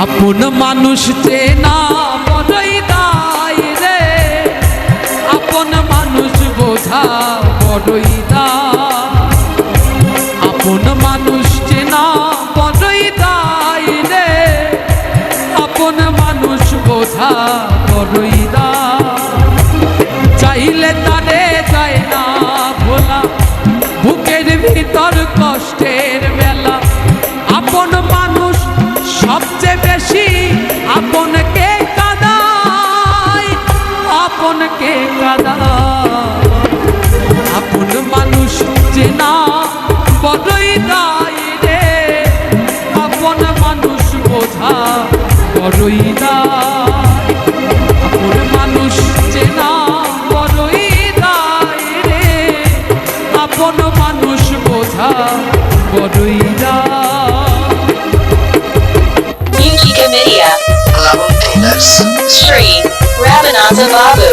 আপন মানুষ চেনা বড়ই দায় রে, আপন মানুষ বোঝা বড়ই দায়। আপন মানুষ চেনা বড়ই দায় রে, আপন মানুষ বোঝা বড়ই দায়। চাইলে তারে যায় না ভোলা, বুকের ভিতর কষ্টের মেলা। আপন মানুষ সবচেয়ে বেশি আপনকে কাঁদায়, আপনকে কাঁদায়। আপন মানুষ চেনা বড়ই দায় রে, আপন মানুষ বোঝা বড়ই দায়। আপন মানুষ চেনা বড়ই দায় রে, আপন মানুষ বোঝা বড়ই দায়। Media, Sri Ramanatha Babu.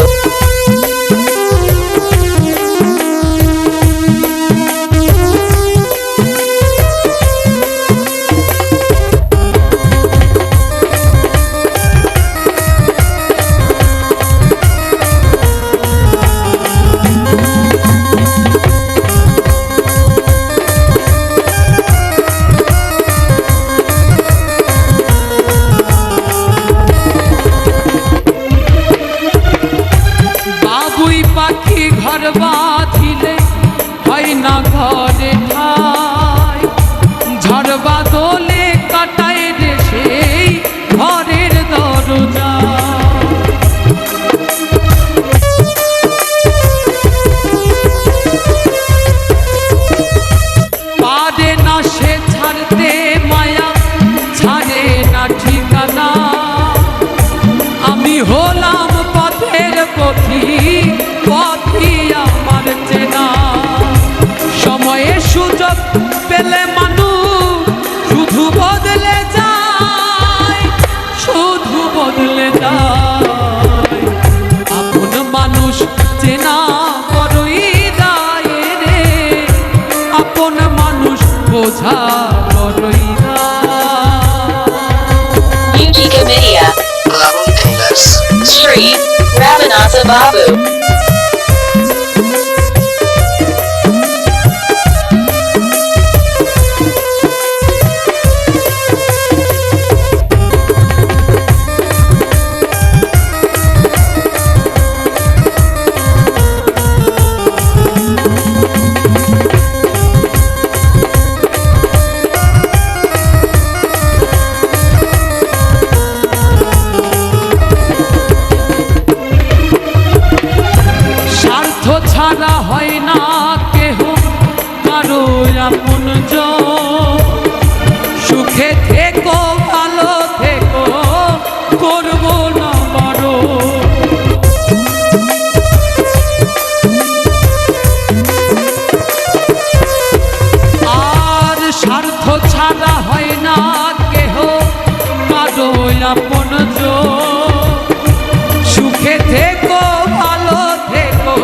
পাখি ঘর বাঁধিলে হয় না ঘরে ঠাই, ঝড় বাদলে কাটায় রে সেই ঘরের দরজা। পারে না সে ছাড়তে মায়া, ছাড়ে না ঠিকানা। আমি হলাম পথের পথি, পথি আমার চেনা। সময়ে সুযোগ পেলে মানুষ শুধু বদলে যায়, শুধু বদলে যায়। আপন মানুষ চেনা বড়ই দায় রে, আপন মানুষ বোঝা বড়ই দায়। Media, Sri Ramanatha Babu. ছাড়া হয় না কেহ কারো আপন জন। সুখে থেকো ভালো থেকো, করবো না বারো। আর স্বার্থ ছাড়া হয় না কেহ কারো আপন জন। সুখে থেকো ভালো থেকো,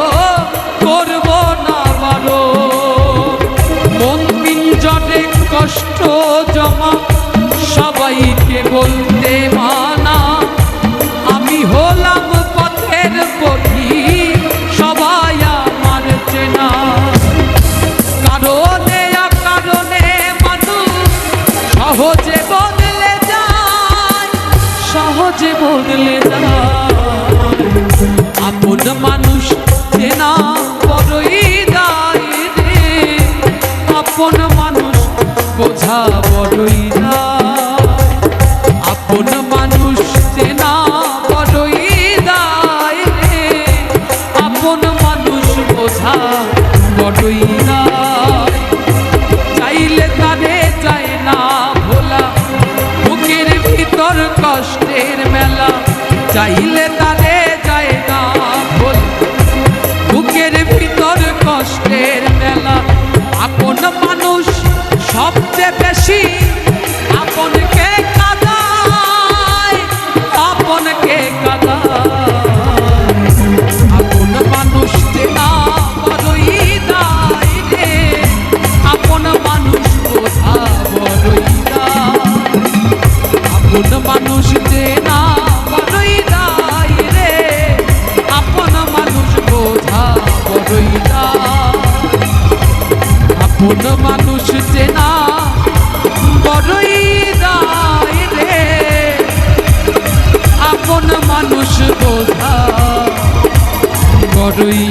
করবো না বারো। মন পিঞ্জরে কষ্ট জমা, সবাইকে বলতে মানা। আমি হলাম পথের পথি, সবাই আমার চেনা। কারণে অকারণে মানুষ সহজে বদলে যায়, সহজে বদলে যায়। আপন মানুষ চেনা বড়ই দায় রে, আপন মানুষ বোঝা বড়ই দায়। আপন মানুষ চেনা বড়ই দায় রে, আপন মানুষ বোঝা বড়ই দায়। চাইলে তারে যায় না ভোলা, বুকের ভিতর কষ্টের মেলা। চাইলে তারে যায় না ভোলা, বুকের ভিতর কষ্টের মেলা। আপন মানুষ সবচেয়ে বেশি আপনকে কাঁদায়, আপনকে কাঁদায়। আপন মানুষ চেনা বড়ই দায় রে, আপন মানুষ বোঝা বড়ই দায়। আপন মানুষ চেনা বড়ই দায় রে, আপন মানুষ বোঝা বড়ই দায়। আপন মানুষ চেনা বড়ই দায় রে, আপন মানুষ বোঝা বড়ই